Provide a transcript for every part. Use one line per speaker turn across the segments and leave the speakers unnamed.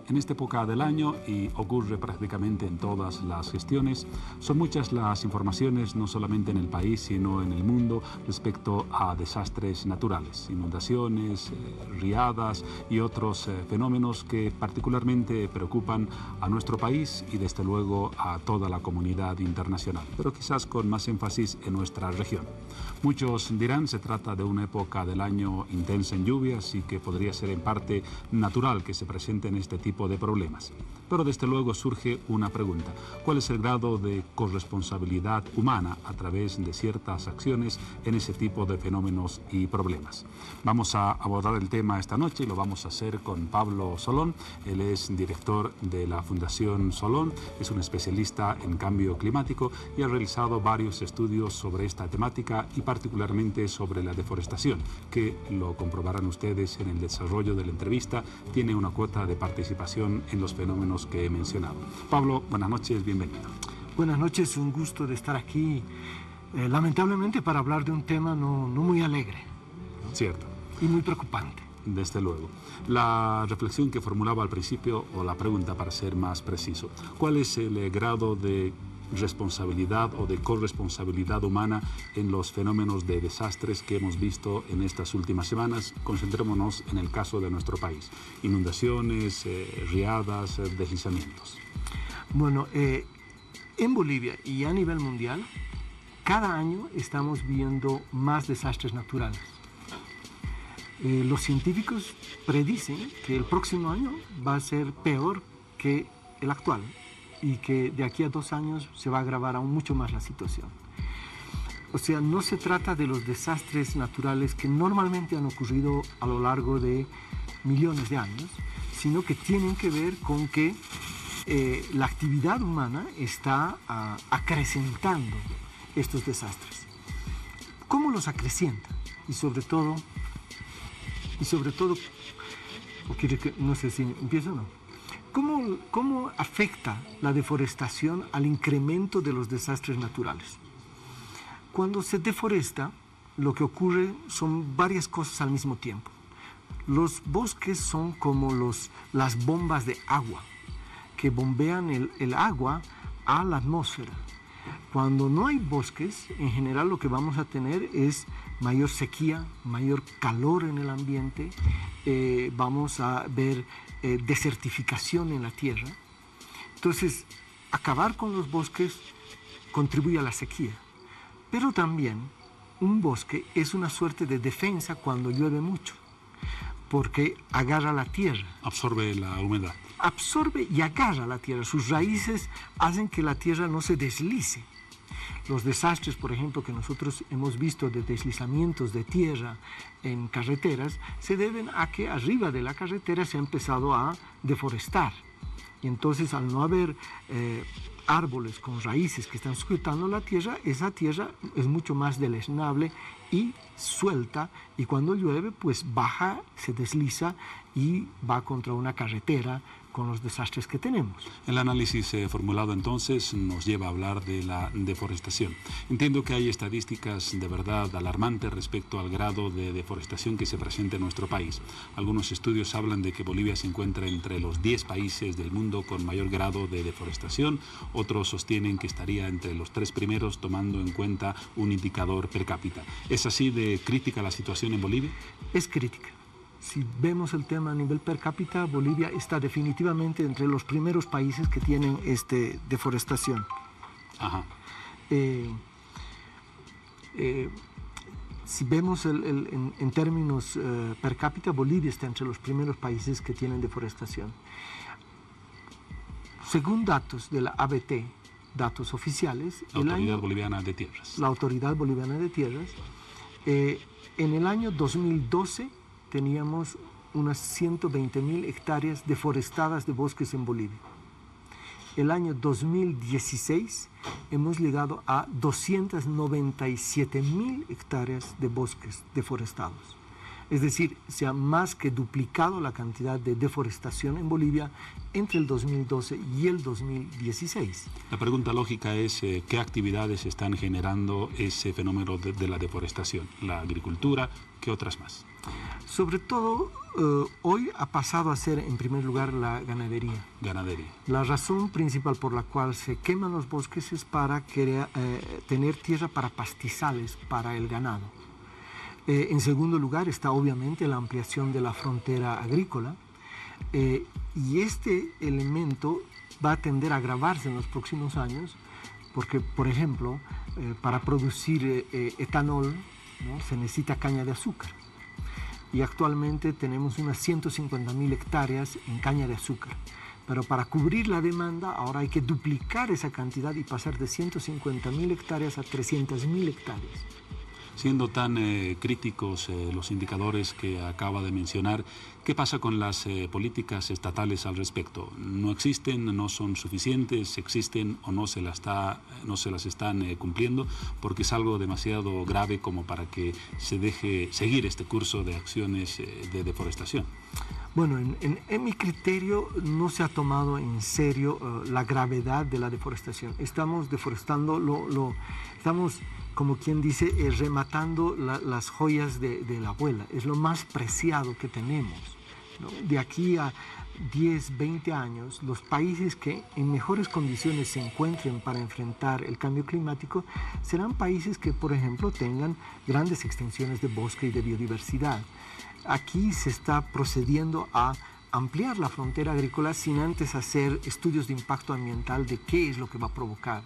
En esta época del año, y ocurre prácticamente en todas las gestiones, son muchas las informaciones, no solamente en el país, sino en el mundo, respecto a desastres naturales, inundaciones, riadas y otros fenómenos que particularmente preocupan a nuestro país y desde luego a toda la comunidad internacional, pero quizás con más énfasis en nuestra región. Muchos dirán se trata de una época del año intensa en lluvias y que podría ser en parte natural que se presenten este tipo de problemas. Pero desde luego surge una pregunta: ¿cuál es el grado de corresponsabilidad humana a través de ciertas acciones en ese tipo de fenómenos y problemas? Vamos a abordar el tema esta noche y lo vamos a hacer con Pablo Solón. Él es director de la Fundación Solón, es un especialista en cambio climático y ha realizado varios estudios sobre esta temática y particularmente sobre la deforestación, que lo comprobarán ustedes en el desarrollo de la entrevista, tiene una cuota de participación en los fenómenos que he mencionado. Pablo, buenas noches, bienvenido.
Buenas noches, un gusto de estar aquí, lamentablemente para hablar de un tema no muy alegre.
Cierto.
Y muy preocupante.
Desde luego. La reflexión que formulaba al principio, o la pregunta para ser más preciso: ¿cuál es el grado de responsabilidad o de corresponsabilidad humana en los fenómenos de desastres que hemos visto en estas últimas semanas? Concentrémonos en el caso de nuestro país: inundaciones, riadas, deslizamientos.
Bueno, en Bolivia y a nivel mundial, cada año estamos viendo más desastres naturales. Los científicos predicen que el próximo año va a ser peor que el actual y que de aquí a 2 años se va a agravar aún mucho más la situación. O sea, no se trata de los desastres naturales que normalmente han ocurrido a lo largo de millones de años, sino que tienen que ver con que la actividad humana está acrecentando estos desastres. ¿Cómo los acrecienta? Y sobre todo, no sé si empiezo o no. ¿Cómo afecta la deforestación al incremento de los desastres naturales? Cuando se deforesta, lo que ocurre son varias cosas al mismo tiempo. Los bosques son como las bombas de agua que bombean el agua a la atmósfera. Cuando no hay bosques, en general lo que vamos a tener es mayor sequía, mayor calor en el ambiente, vamos a ver desertificación en la tierra. Entonces, acabar con los bosques contribuye a la sequía. Pero también un bosque es una suerte de defensa cuando llueve mucho, porque agarra la tierra.
Absorbe la humedad.
Absorbe y agarra la tierra. Sus raíces hacen que la tierra no se deslice. Los desastres, por ejemplo, que nosotros hemos visto de deslizamientos de tierra en carreteras, se deben a que arriba de la carretera se ha empezado a deforestar. Y entonces, al no haber árboles con raíces que están sujetando la tierra, esa tierra es mucho más deleznable y suelta, y cuando llueve, pues baja, se desliza y va contra una carretera con los desastres que tenemos.
El análisis formulado entonces nos lleva a hablar de la deforestación. Entiendo que hay estadísticas de verdad alarmantes respecto al grado de deforestación que se presenta en nuestro país. Algunos estudios hablan de que Bolivia se encuentra entre los 10 países del mundo con mayor grado de deforestación. Otros sostienen que estaría entre los 3 primeros, tomando en cuenta un indicador per cápita. ¿Es así de crítica la situación en Bolivia?
Es crítica. Si vemos el tema a nivel per cápita, Bolivia está definitivamente entre los primeros países que tienen deforestación.
Ajá.
Si vemos en términos per cápita, Bolivia está entre los primeros países que tienen deforestación. Según datos de la ABT, datos oficiales...
La Autoridad Boliviana de Tierras.
La Autoridad Boliviana de Tierras. En el año 2012... teníamos unas 120.000 hectáreas deforestadas de bosques en Bolivia. El año 2016 hemos llegado a 297.000 hectáreas de bosques deforestados. Es decir, se ha más que duplicado la cantidad de deforestación en Bolivia entre el 2012 y el 2016.
La pregunta lógica es ¿qué actividades están generando ese fenómeno de la deforestación? ¿La agricultura? ¿Qué otras más?
Sobre todo, hoy ha pasado a ser, en primer lugar, la ganadería.
Ganadería.
La razón principal por la cual se queman los bosques es para tener tierra para pastizales, para el ganado. En segundo lugar está obviamente la ampliación de la frontera agrícola, y este elemento va a tender a agravarse en los próximos años porque, por ejemplo, para producir etanol, ¿no?, se necesita caña de azúcar. Y actualmente tenemos unas 150.000 hectáreas en caña de azúcar. Pero para cubrir la demanda ahora hay que duplicar esa cantidad y pasar de 150.000 hectáreas a 300.000 hectáreas.
Siendo tan críticos los indicadores que acaba de mencionar, ¿qué pasa con las políticas estatales al respecto? ¿No existen, no son suficientes, existen o no se las están cumpliendo? Porque es algo demasiado grave como para que se deje seguir este curso de acciones de deforestación.
Bueno, en mi criterio no se ha tomado en serio la gravedad de la deforestación. Estamos deforestando, estamos, como quien dice, rematando las joyas de la abuela. Es lo más preciado que tenemos, ¿no? De aquí a 10, 20 años, los países que en mejores condiciones se encuentren para enfrentar el cambio climático serán países que, por ejemplo, tengan grandes extensiones de bosque y de biodiversidad. Aquí se está procediendo a ampliar la frontera agrícola sin antes hacer estudios de impacto ambiental de qué es lo que va a provocar.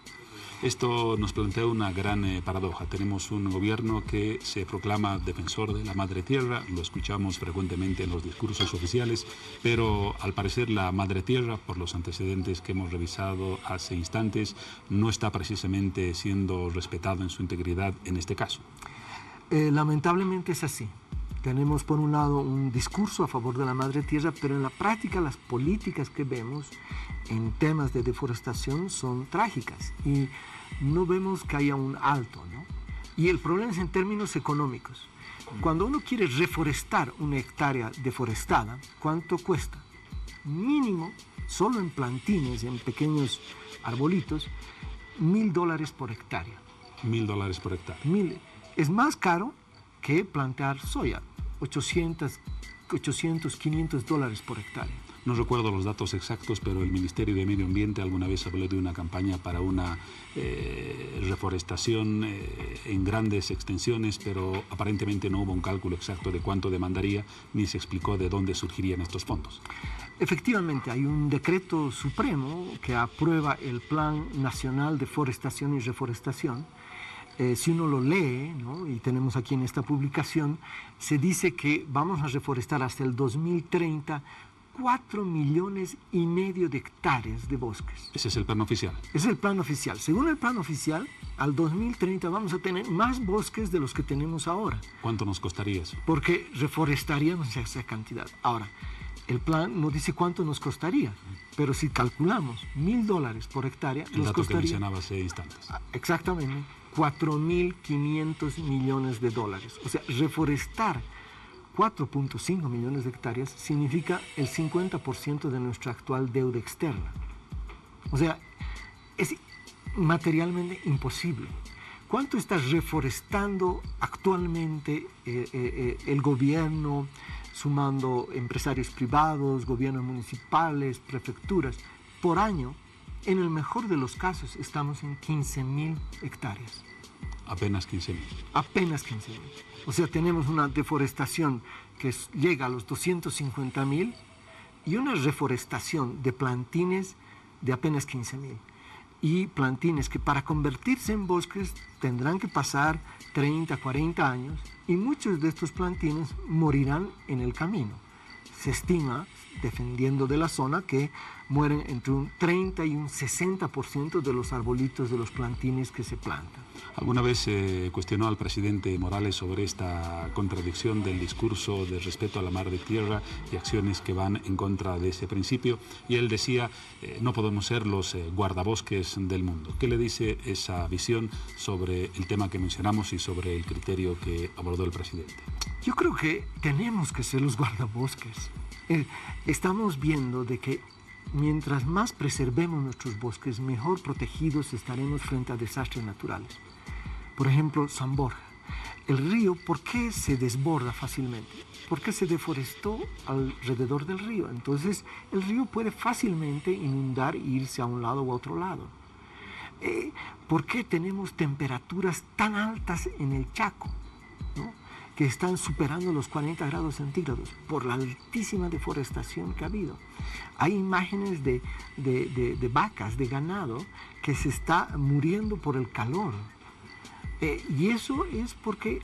Esto nos plantea una gran paradoja. Tenemos un gobierno que se proclama defensor de la madre tierra, lo escuchamos frecuentemente en los discursos oficiales, pero al parecer la madre tierra, por los antecedentes que hemos revisado hace instantes, no está precisamente siendo respetada en su integridad en este caso.
Lamentablemente es así. Tenemos por un lado un discurso a favor de la madre tierra, pero en la práctica las políticas que vemos en temas de deforestación son trágicas y no vemos que haya un alto, ¿no? Y el problema es en términos económicos. Cuando uno quiere reforestar una hectárea deforestada, ¿cuánto cuesta? Mínimo, solo en plantines, en pequeños arbolitos, $1.000 por hectárea.
$1.000 por hectárea.
Es más caro que plantar soya, $800, $500 por hectárea.
No recuerdo los datos exactos, pero el Ministerio de Medio Ambiente alguna vez habló de una campaña para una reforestación en grandes extensiones, pero aparentemente no hubo un cálculo exacto de cuánto demandaría, ni se explicó de dónde surgirían estos fondos.
Efectivamente, hay un decreto supremo que aprueba el Plan Nacional de Forestación y Reforestación. Si uno lo lee, ¿no?, y tenemos aquí en esta publicación, se dice que vamos a reforestar hasta el 2030 4,5 millones de hectáreas de bosques.
Ese es el plan oficial.
Ese es el plan oficial. Según el plan oficial, al 2030 vamos a tener más bosques de los que tenemos ahora.
¿Cuánto nos costaría eso?
Porque reforestaríamos esa cantidad. Ahora, el plan no dice cuánto nos costaría, pero si calculamos $1.000 por hectárea,
el dato que mencionaba hace instantes.
Exactamente, 4.500 millones de dólares. O sea, reforestar 4.5 millones de hectáreas significa el 50% de nuestra actual deuda externa. O sea, es materialmente imposible. ¿Cuánto está reforestando actualmente el gobierno, sumando empresarios privados, gobiernos municipales, prefecturas? Por año, en el mejor de los casos, estamos en 15.000 hectáreas.
Apenas 15.000.
Apenas 15.000. O sea, tenemos una deforestación que llega a los 250.000 y una reforestación de plantines de apenas 15.000. Y plantines que para convertirse en bosques tendrán que pasar 30, 40 años y muchos de estos plantines morirán en el camino. Se estima, dependiendo de la zona, que mueren entre un 30 y un 60% de los arbolitos de los plantines que se plantan.
¿Alguna vez se cuestionó al presidente Morales sobre esta contradicción del discurso de respeto a la mar de tierra y acciones que van en contra de ese principio? Y él decía, no podemos ser los guardabosques del mundo. ¿Qué le dice esa visión sobre el tema que mencionamos y sobre el criterio que abordó el presidente?
Yo creo que tenemos que ser los guardabosques. Estamos viendo de que mientras más preservemos nuestros bosques, mejor protegidos estaremos frente a desastres naturales. Por ejemplo, San Borja. El río, ¿por qué se desborda fácilmente? Porque se deforestó alrededor del río. Entonces, el río puede fácilmente inundar e irse a un lado o a otro lado. ¿Por qué tenemos temperaturas tan altas en el Chaco, ¿no?, que están superando los 40 grados centígrados? Por la altísima deforestación que ha habido. Hay imágenes de vacas, de ganado, que se está muriendo por el calor. Y eso es porque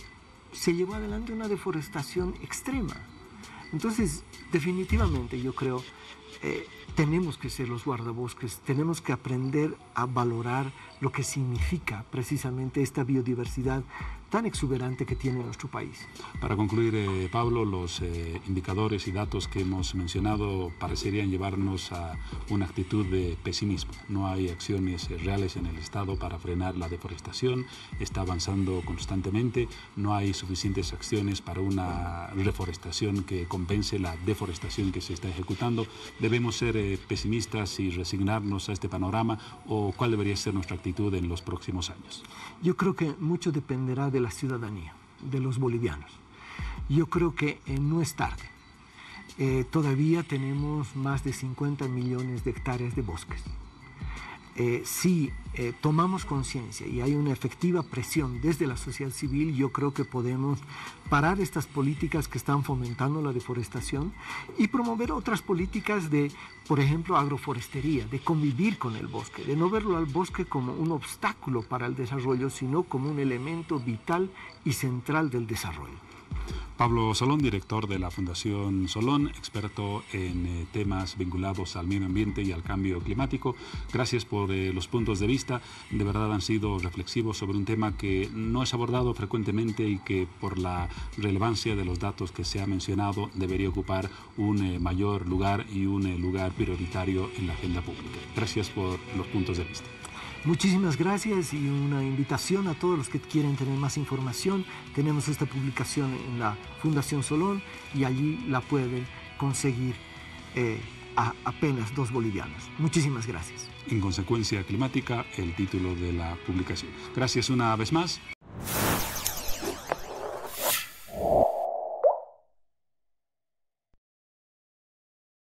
se llevó adelante una deforestación extrema. Entonces, definitivamente yo creo, tenemos que ser los guardabosques, tenemos que aprender a valorar lo que significa precisamente esta biodiversidad tan exuberante que tiene nuestro país.
Para concluir, Pablo, los indicadores y datos que hemos mencionado parecerían llevarnos a una actitud de pesimismo. No hay acciones reales en el Estado para frenar la deforestación, está avanzando constantemente, no hay suficientes acciones para una reforestación que compense la deforestación que se está ejecutando. ¿Debemos ser pesimistas y resignarnos a este panorama, o cuál debería ser nuestra actitud en los próximos años?
Yo creo que mucho dependerá de la ciudadanía, de los bolivianos. Yo creo que no es tarde. Todavía tenemos más de 50 millones de hectáreas de bosques. Si tomamos conciencia y hay una efectiva presión desde la sociedad civil, yo creo que podemos parar estas políticas que están fomentando la deforestación y promover otras políticas de, por ejemplo, agroforestería, de convivir con el bosque, de no verlo al bosque como un obstáculo para el desarrollo, sino como un elemento vital y central del desarrollo.
Pablo Solón, director de la Fundación Solón, experto en temas vinculados al medio ambiente y al cambio climático. Gracias por los puntos de vista. De verdad han sido reflexivos sobre un tema que no es abordado frecuentemente y que, por la relevancia de los datos que se ha mencionado, debería ocupar un mayor lugar y un lugar prioritario en la agenda pública. Gracias por los puntos de vista.
Muchísimas gracias, y una invitación a todos los que quieren tener más información. Tenemos esta publicación en la Fundación Solón y allí la pueden conseguir a apenas 2 bolivianos. Muchísimas gracias.
En consecuencia climática, el título de la publicación. Gracias una vez más.